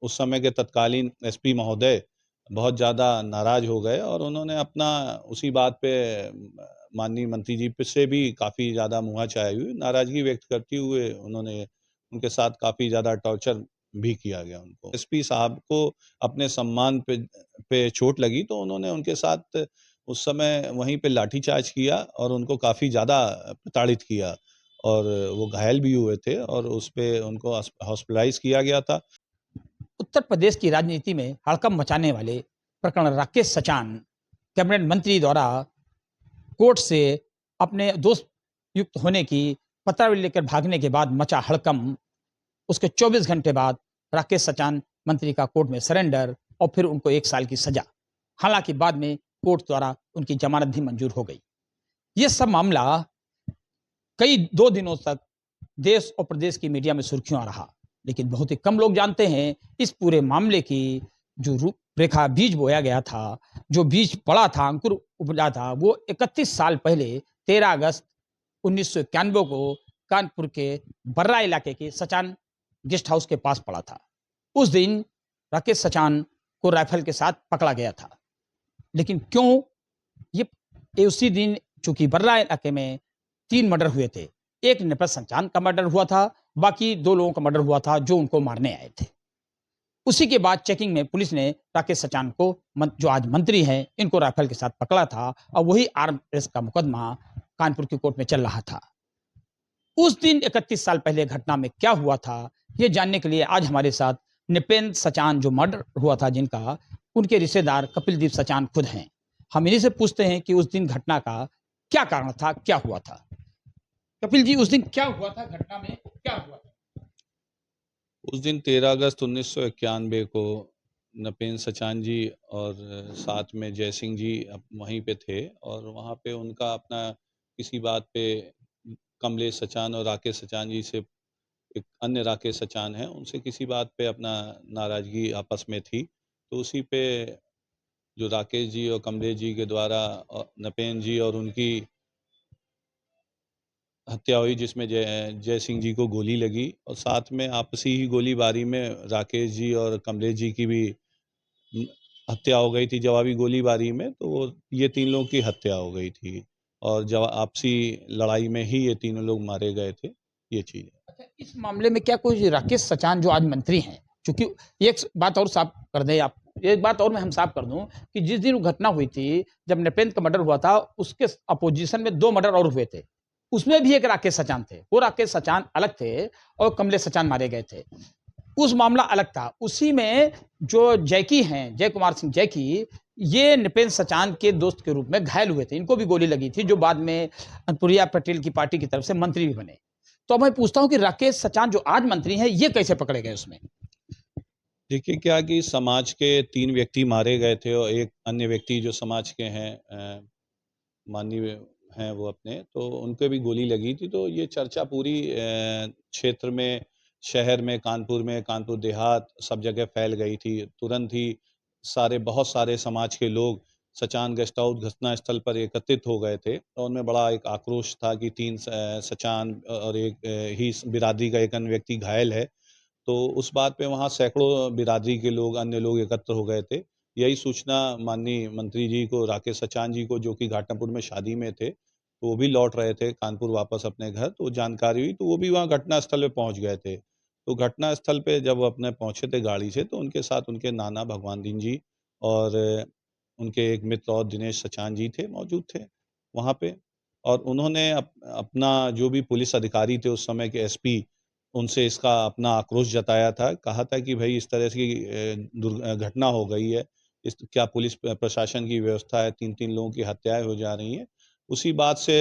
उस समय के तत्कालीन एसपी महोदय बहुत ज़्यादा नाराज़ हो गए और उन्होंने अपना उसी बात पे माननीय मंत्री जी से भी काफ़ी ज़्यादा मुँह चाई हुई नाराज़गी व्यक्त करते हुए उन्होंने उनके साथ काफ़ी ज़्यादा टॉर्चर भी किया गया उनको। एसपी साहब को अपने सम्मान पे चोट लगी तो उन्होंने उनके साथ उस समय वहीं पे लाठीचार्ज किया और उनको काफ़ी ज़्यादा प्रताड़ित किया और वो घायल भी हुए थे और उस पे उनको हॉस्पिटलाइज़ किया गया था। उत्तर प्रदेश की राजनीति में हड़कंप मचाने वाले प्रकरण राकेश सचान कैबिनेट मंत्री द्वारा कोर्ट से अपने दोष युक्त होने की पत्रावली लेकर भागने के बाद मचा हड़कंप, उसके 24 घंटे बाद राकेश सचान मंत्री का कोर्ट में सरेंडर और फिर उनको 1 साल की सजा। हालांकि बाद में कोर्ट द्वारा उनकी जमानत भी मंजूर हो गई। यह सब मामला कई 2 दिनों तक देश और प्रदेश की मीडिया में सुर्खियों रहा, लेकिन बहुत ही कम लोग जानते हैं इस पूरे मामले की जो रूपरेखा बीज बोया गया था, जो बीज पड़ा था, अंकुर उपजा था, वो 31 साल पहले 13 अगस्त 1991 को कानपुर के बर्रा इलाके के सचान गेस्ट हाउस के पास पड़ा था। उस दिन राकेश सचान को राइफल के साथ पकड़ा गया था। लेकिन क्यों ये उसी दिन चूंकि बर्रा इलाके में 3 मर्डर हुए थे। एक नेपल सचान का मर्डर हुआ था, बाकी 2 लोगों का मर्डर हुआ था जो उनको मारने आए थे। उसी के बाद चेकिंग में पुलिस ने राकेश सचान को जो आज मंत्री हैं, इनको राइफल के साथ पकड़ा था और वही आर्म रेस्ट का मुकदमा कानपुर की कोर्ट में चल रहा था। उस दिन 31 साल पहले घटना में क्या हुआ था, ये जानने के लिए आज हमारे साथ निपेंद्र सचान जो मर्डर हुआ था जिनका, उनके रिश्तेदार कपिलदीप सचान खुद हैं। हम इन्हीं से पूछते हैं कि उस दिन घटना का क्या कारण था, क्या हुआ था? कपिल जी, उस दिन क्या हुआ था, घटना में क्या हुआ था? उस दिन 13 अगस्त 1991 को नपेंद्र सचान जी और साथ में जय सिंह जी वहीं पे थे और वहाँ पे उनका अपना किसी बात पे कमलेश सचान और राकेश सचान जी से एक अन्य राकेश सचान हैं, उनसे किसी बात पे अपना नाराज़गी आपस में थी। तो उसी पे जो राकेश जी और कमलेश जी के द्वारा नपेंद्र जी और उनकी हत्या हुई जिसमें जय सिंह जी को गोली लगी और साथ में आपसी ही गोलीबारी में राकेश जी और कमलेश जी की भी हत्या हो गई थी जवाबी गोलीबारी में। तो वो ये 3 लोगों की हत्या हो गई थी और आपसी लड़ाई में ही ये तीनों लोग मारे गए थे, ये चीज़ है। अच्छा, इस मामले में क्या कोई राकेश सचान जो आज मंत्री हैं, चूंकि एक बात और साफ कर दें आप, एक बात और मैं हम साफ कर दूं कि जिस दिन वो घटना हुई थी, जब नपेंद्र का मर्डर हुआ था, उसके अपोजिशन में 2 मर्डर और हुए थे। उसमें भी एक राकेश सचान थे, वो राकेश सचान अलग थे और कमलेश सचान मारे गए थे। उस मामला अलग था। उसी में जो जैकी हैं, जय कुमार सिंह जैकी, ये नृपेंद्र सचान के दोस्त के रूप में घायल हुए थे। इनको भी गोली लगी थी, जो बाद में अनुप्रिया पटेल की पार्टी की तरफ से मंत्री भी बने। तो मैं पूछता हूं कि राकेश सचान जो आज मंत्री हैं, ये कैसे पकड़े गए उसमें? देखिए क्या कि समाज के 3 व्यक्ति मारे गए थे और एक अन्य व्यक्ति जो समाज के हैं माननीय हैं वो अपने, तो उनको भी गोली लगी थी। तो ये चर्चा पूरी क्षेत्र में, शहर में, कानपुर देहात सब जगह फैल गई थी। तुरंत ही बहुत सारे समाज के लोग सचान गेस्ट हाउस घटना स्थल पर एकत्रित हो गए थे और उनमें बड़ा एक आक्रोश था कि 3 सचान और एक ही बिरादरी का एक अन्य व्यक्ति घायल है। तो उस बात पे वहाँ सैकड़ों बिरादरी के लोग, अन्य लोग एकत्र हो गए थे। यही सूचना माननीय मंत्री जी को, राकेश सचान जी को, जो कि घाटमपुर में शादी में थे, तो वो भी लौट रहे थे कानपुर वापस अपने घर, तो जानकारी हुई तो वो भी वहाँ घटनास्थल पे पहुँच गए थे। तो घटनास्थल पे जब वो अपने पहुँचे थे गाड़ी से, तो उनके साथ उनके नाना भगवान दीन जी और उनके एक मित्र और दिनेश सचान जी थे, मौजूद थे वहाँ पे। और उन्होंने अपना जो भी पुलिस अधिकारी थे उस समय के एसपी, उनसे इसका अपना आक्रोश जताया था। कहा था कि भई इस तरह की घटना हो गई है, क्या पुलिस प्रशासन की व्यवस्था है, 3-3 लोगों की हत्याएँ हो जा रही हैं। उसी बात से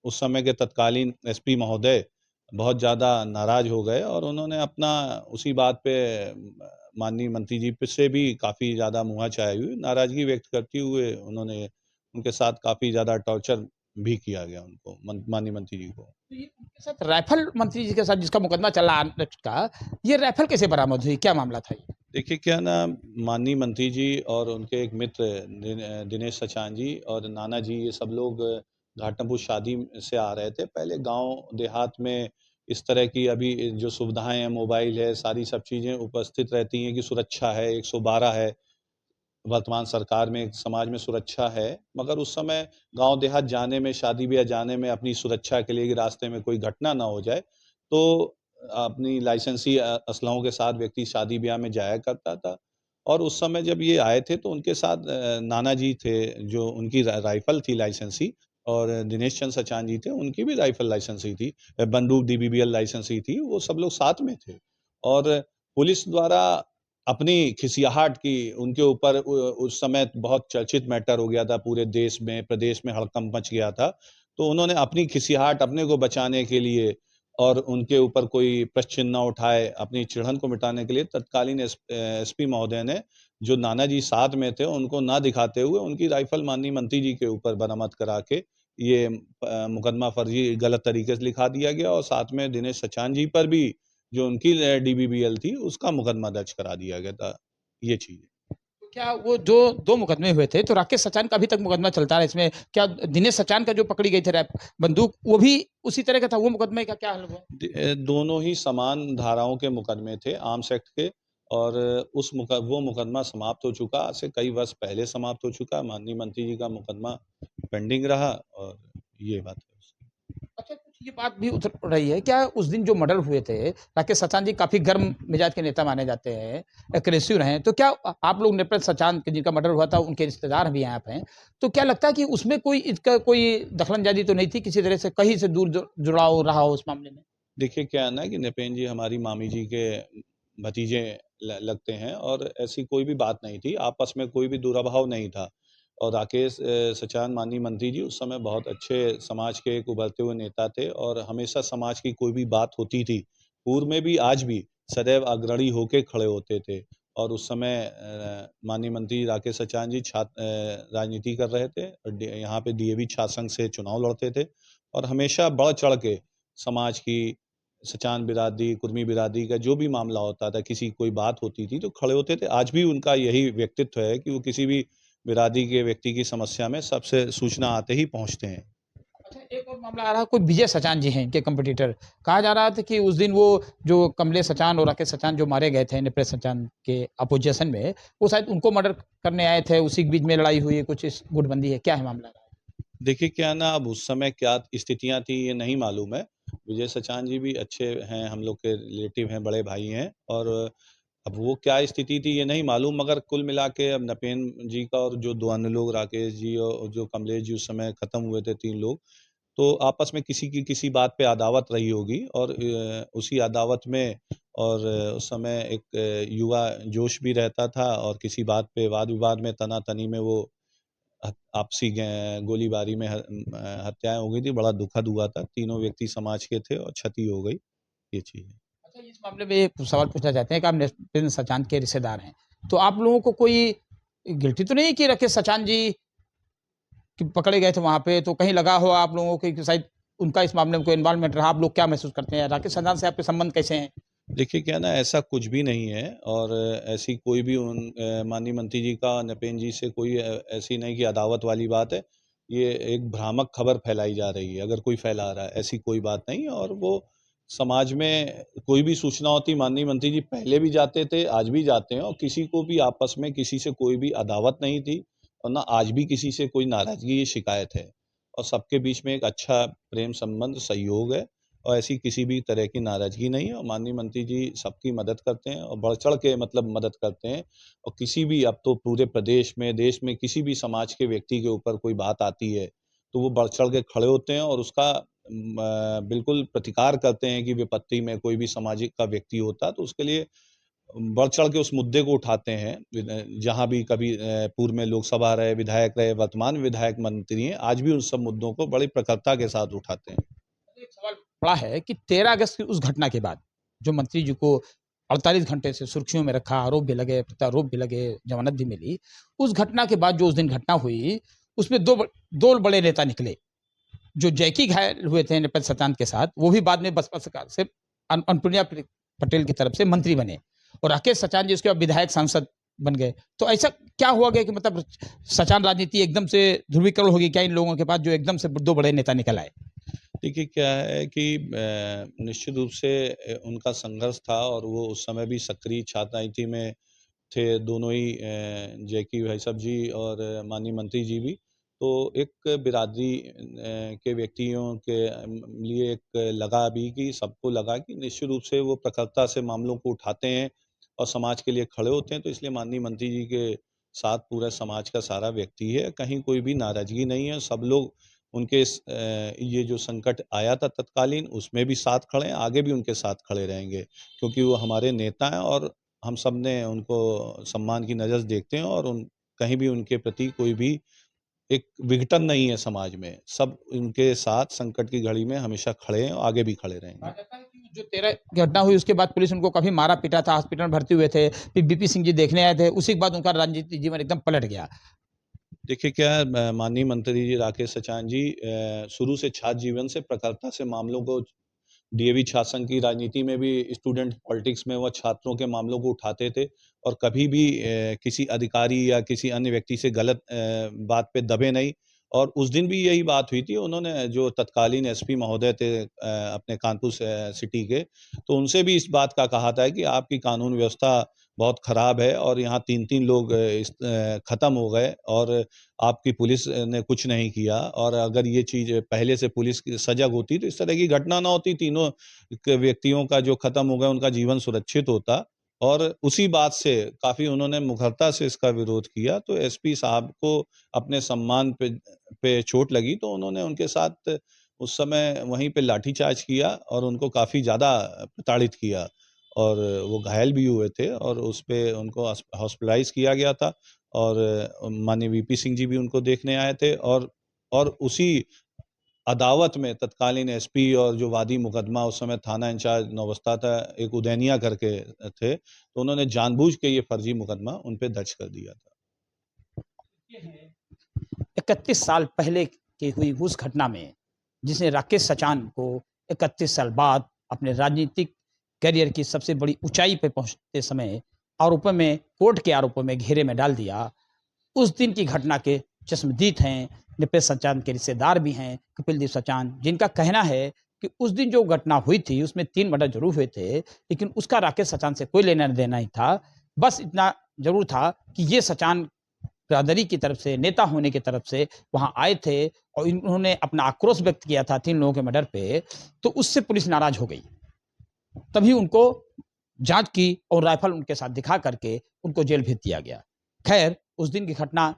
उस समय के तत्कालीन एसपी महोदय बहुत ज़्यादा नाराज़ हो गए और उन्होंने अपना उसी बात पे माननीय मंत्री जी से भी काफ़ी ज़्यादा मुँह चाई हुई, नाराज़गी व्यक्त करते हुए उन्होंने उनके साथ काफ़ी ज़्यादा टॉर्चर भी किया गया उनको, माननीय मंत्री जी को। तो ये उनके साथ राइफल, मंत्री जी के साथ जिसका मुकदमा चल रहा है का, ये राइफल कैसे बरामद हुई? क्या मामला था ये? देखिए क्या ना, माननीय मंत्री जी और उनके एक मित्र दिनेश सचान जी और नाना जी, ये सब लोग घाटमपुर शादी से आ रहे थे। पहले गाँव देहात में इस तरह की अभी जो सुविधाएँ हैं, मोबाइल है, सारी सब चीज़ें उपस्थित रहती हैं कि सुरक्षा है, 112 है। वर्तमान सरकार में, समाज में सुरक्षा है, मगर उस समय गाँव देहात जाने में, शादी-ब्याह जाने में अपनी सुरक्षा के लिए कि रास्ते में कोई घटना ना हो जाए, तो अपनी लाइसेंसी असलहों के साथ व्यक्ति शादी-ब्याह में जाया करता था। और उस समय जब ये आए थे तो उनके साथ नाना जी थे, जो उनकी राइफ़ल थी लाइसेंसी, और दिनेश चंद्र सचान जी थे, उनकी भी राइफ़ल लाइसेंसी थी। बंदूक डीबीबीएल लाइसेंसी थी, वो सब लोग साथ में थे। और पुलिस द्वारा अपनी खिसियाहट की उनके ऊपर उस समय बहुत चर्चित मैटर हो गया था, पूरे देश में, प्रदेश में हड़कंप मच गया था। तो उन्होंने अपनी खिसियाहट अपने को बचाने के लिए और उनके ऊपर कोई प्रश्न न उठाए, अपनी चिढ़न को मिटाने के लिए तत्कालीन एसपी महोदय ने, जो नाना जी साथ में थे, उनको ना दिखाते हुए उनकी राइफ़ल माननीय मंत्री जी के ऊपर बरामद करा के ये मुकदमा फ़र्ज़ी गलत तरीके से लिखा दिया गया, और साथ में दिनेश सचान जी पर भी जो उनकी डीबीबीएल थी, उसका मुकदमा दर्ज करा दिया गया था। ये चीज़ है। तो क्या वो जो 2 मुकदमे हुए थे, तो राकेश सचान का अभी तक मुकदमा चलता है इसमें? क्या दिनेश सचान का जो पकड़ी गई थी बंदूक, वो भी उसी तरह का था, वो मुकदमे का क्या हल हुआ? दोनों ही समान धाराओं के मुकदमे थे, आर्म्स एक्ट के, और वो मुकदमा समाप्त हो चुका, आज से कई वर्ष पहले समाप्त हो चुका। माननीय मंत्री जी का मुकदमा पेंडिंग रहा, और ये बात है। अच्छा, कुछ ये बात भी उठ रही है, क्या उस दिन जो मर्डर हुए थे, राकेश सचान जी काफ़ी गर्म मिजाज के नेता माने जाते हैं, एग्रेसिव रहे हैं, तो क्या आप लोग निरपेश सचान जिनका मर्डर हुआ था, उनके रिश्तेदार भी यहाँ पे हैं, तो क्या लगता है कि उसमें कोई इसका कोई दखलअंदाज़ी तो नहीं थी, किसी तरह से कहीं से दूर जुड़ाव रहा हो उस मामले में? देखिए, क्या है ना कि नृपेंद्र जी हमारी मामी जी के भतीजे लगते हैं, और ऐसी कोई भी बात नहीं थी, आपस में कोई भी दुराभाव नहीं था। और राकेश सचान माननीय मंत्री जी उस समय बहुत अच्छे समाज के एक उभरते हुए नेता थे, और हमेशा समाज की कोई भी बात होती थी, पूर्व में भी आज भी सदैव अग्रणी होके खड़े होते थे। और उस समय माननीय मंत्री राकेश सचान जी राजनीति कर रहे थे, और यहाँ पे डीएवी छात्र संघ से चुनाव लड़ते थे, और हमेशा बढ़ चढ़ के समाज की, सचान बिरादरी, कुर्मी बिरादरी का जो भी मामला होता था, किसी कोई बात होती थी, तो खड़े होते थे। आज भी उनका यही व्यक्तित्व है कि वो किसी भी बिरादरी के व्यक्ति की समस्या में सबसे सूचना आते ही पहुँचते हैं। अच्छा, एक और मामला आ रहा है, कोई विजय सचान जी हैं, इनके कॉम्पिटिटर। कहा जा रहा था कि उस दिन वो जो कमलेश सचान और राकेश सचान जो मारे गए थे निपेश सचान के अपोजिशन में, वो शायद उनको मर्डर करने आए थे, उसी के बीच में लड़ाई हुई है, कुछ इस गुटबंदी है, क्या है मामला? देखिए, क्या ना, अब उस समय क्या स्थितियाँ थी ये नहीं मालूम है। विजय सचान जी भी अच्छे हैं, हम लोग के रिलेटिव हैं, बड़े भाई हैं, और अब वो क्या स्थिति थी ये नहीं मालूम, मगर कुल मिला के अब नपेन जी का और जो 2 अन्य लोग, राकेश जी और जो कमलेश जी, उस समय खत्म हुए थे 3 लोग, तो आपस में किसी की किसी बात पे अदावत रही होगी, और उसी अदावत में, और उस समय एक युवा जोश भी रहता था, और किसी बात पे वाद-विवाद में, तना-तनी में वो आपसी गोलीबारी में हत्याएँ हो गई थी। बड़ा दुखद हुआ था। तीनों व्यक्ति समाज के थे और क्षति हो गई, ये चीज़ है। अच्छा, इस मामले में एक सवाल पूछना चाहते हैं कि आप नितिन सचान के रिश्तेदार हैं, तो आप लोगों को कोई गिल्टी तो नहीं है कि राकेश सचान जी कि पकड़े गए थे वहाँ पे, तो कहीं लगा हो आप लोगों को कि शायद उनका इस मामले में कोई इन्वॉल्वमेंट रहा, आप लोग क्या महसूस करते हैं? राकेश सचान से आपके संबंध कैसे हैं? देखिए, क्या है ना, ऐसा कुछ भी नहीं है, और ऐसी कोई भी माननीय मंत्री जी का नपेन जी से कोई ऐसी नहीं कि अदावत वाली बात है। ये एक भ्रामक खबर फैलाई जा रही है, अगर कोई फैला रहा है, ऐसी कोई बात नहीं है। और वो समाज में कोई भी सूचना होती, माननीय मंत्री जी पहले भी जाते थे, आज भी जाते हैं, और किसी को भी आपस में किसी से कोई भी अदावत नहीं थी, और ना आज भी किसी से कोई नाराज़गी या शिकायत है। और सबके बीच में एक अच्छा प्रेम संबंध, सहयोग है, और ऐसी किसी भी तरह की नाराज़गी नहीं है, और माननीय मंत्री जी सबकी मदद करते हैं, और बढ़-चढ़ के मतलब मदद करते हैं। और किसी भी, अब तो पूरे प्रदेश में, देश में किसी भी समाज के व्यक्ति के ऊपर कोई बात आती है, तो वो बढ़-चढ़ के खड़े होते हैं, और उसका बिल्कुल प्रतिकार करते हैं कि विपत्ति में कोई भी सामाजिक का व्यक्ति होता है, तो उसके लिए बढ़-चढ़ के उस मुद्दे को उठाते हैं। जहाँ भी कभी पूर्व में लोकसभा रहे, विधायक रहे, वर्तमान विधायक मंत्री हैं, आज भी उन सब मुद्दों को बड़ी प्रखरता के साथ उठाते हैं। एक सवाल बड़ा है कि 13 अगस्त की उस घटना के बाद जो मंत्री जी को 48 घंटे से सुर्खियों में रखा, आरोप भी लगे, प्रत्यारोप भी लगे, जमानत भी मिली। उस घटना के बाद जो उस दिन घटना हुई, उसमें 2 बड़े नेता निकले। जो जैकी घायल हुए थे निपेश सचान के साथ, वो भी बाद में बसपा सरकार से अनुप्रिया पटेल की तरफ से मंत्री बने, और राकेश सचान जी उसके बाद विधायक सांसद बन गए। तो ऐसा क्या हुआ गया कि मतलब सचान राजनीति एकदम से ध्रुवीकरण हो गई क्या इन लोगों के पास, जो एकदम से 2 बड़े नेता निकल आए? देखिए क्या है कि निश्चित रूप से उनका संघर्ष था और वो उस समय भी सक्रिय छात्र राजनीति में थे, दोनों ही जैकी भाई साहब जी और माननीय मंत्री जी भी। तो एक बिरादरी के व्यक्तियों के लिए एक लगा भी कि सबको लगा कि निश्चित रूप से वो प्रखरता से मामलों को उठाते हैं और समाज के लिए खड़े होते हैं, तो इसलिए माननीय मंत्री जी के साथ पूरा समाज का सारा व्यक्ति है, कहीं कोई भी नाराज़गी नहीं है। सब लोग उनके ये जो संकट आया था तत्कालीन, उसमें भी साथ खड़े हैं, आगे भी उनके साथ खड़े रहेंगे, क्योंकि वो हमारे नेता हैं और हम सब ने उनको सम्मान की नज़र से देखते हैं और उन कहीं भी उनके प्रति कोई भी एक विघटन नहीं है समाज में। सब उनके साथ संकट की घड़ी में हमेशा खड़े हैं और आगे भी खड़े रहेंगे। कहा जाता है कि जो 13 घटना हुई उसके बाद पुलिस उनको काफी मारा पीटा था, हॉस्पिटल में भर्ती हुए थे, फिर बीपी सिंह जी देखने आए थे, उसी के बाद उनका राजनीतिक जीवन एकदम पलट गया। देखिए क्या है माननीय मंत्री जी राकेश सचान जी शुरू से छात्र जीवन से प्रखरता से मामलों को डीएवी छात्र संघ की राजनीति में भी स्टूडेंट पॉलिटिक्स में वो छात्रों के मामलों को उठाते थे और कभी भी किसी अधिकारी या किसी अन्य व्यक्ति से गलत बात पे दबे नहीं और उस दिन भी यही बात हुई थी। उन्होंने जो तत्कालीन एसपी महोदय थे अपने कानपुर सिटी के, तो उनसे भी इस बात का कहा था कि आपकी कानून व्यवस्था बहुत खराब है और यहाँ 3-3 लोग खत्म हो गए और आपकी पुलिस ने कुछ नहीं किया और अगर ये चीज़ पहले से पुलिस की सजग होती तो इस तरह की घटना ना होती, तीनों व्यक्तियों का जो खत्म हो गया उनका जीवन सुरक्षित होता। और उसी बात से काफ़ी उन्होंने मुखरता से इसका विरोध किया, तो एसपी साहब को अपने सम्मान पे चोट लगी तो उन्होंने उनके साथ उस समय वहीं पे लाठीचार्ज किया और उनको काफ़ी ज़्यादा प्रताड़ित किया और वो घायल भी हुए थे और उस पे उनको हॉस्पिटलाइज़ किया गया था और माननीय वीपी सिंह जी भी उनको देखने आए थे और उसी अदावत में तत्कालीन एसपी और जो वादी मुकदमा उस समय थाना इंचार्ज नौबस्ता था, एक उदैनिया करके थे, तो उन्होंने जानबूझ के ये फर्जी मुकदमा उन पे दर्ज कर दिया था। 31 साल पहले की हुई उस घटना में जिसने राकेश सचान को 31 साल बाद अपने राजनीतिक करियर की सबसे बड़ी ऊंचाई पर पहुंचते समय आरोपों में कोर्ट के आरोपों में घेरे में डाल दिया। उस दिन की घटना के चश्मदीद हैं, निपेश सचान के रिश्तेदार भी हैं, कपिलदेव सचान, जिनका कहना है कि उस दिन जो घटना हुई थी उसमें 3 मर्डर जरूर हुए थे, लेकिन उसका राकेश सचान से कोई लेना देना नहीं था। बस इतना जरूर था कि ये सचान बिरादरी की तरफ से, नेता होने की तरफ से वहां आए थे और इन्होंने अपना आक्रोश व्यक्त किया था 3 लोगों के मर्डर पे, तो उससे पुलिस नाराज हो गई। तभी उनको जांच की और राइफल उनके साथ दिखा करके उनको जेल भेज दिया गया। खैर, उस दिन की घटना,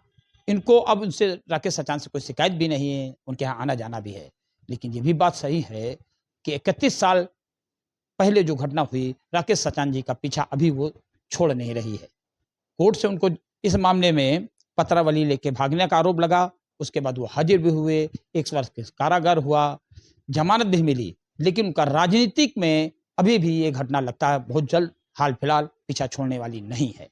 इनको अब उनसे राकेश सचान से कोई शिकायत भी नहीं है, उनके यहाँ आना जाना भी है। लेकिन ये भी बात सही है कि 31 साल पहले जो घटना हुई, राकेश सचान जी का पीछा अभी वो छोड़ नहीं रही है। कोर्ट से उनको इस मामले में पत्रावली लेके भागने का आरोप लगा, उसके बाद वो हाजिर भी हुए, 1 वर्ष के कारागार हुआ, जमानत भी मिली, लेकिन उनका राजनीतिक में अभी भी ये घटना लगता है बहुत जल्द हाल फिलहाल पीछा छोड़ने वाली नहीं है।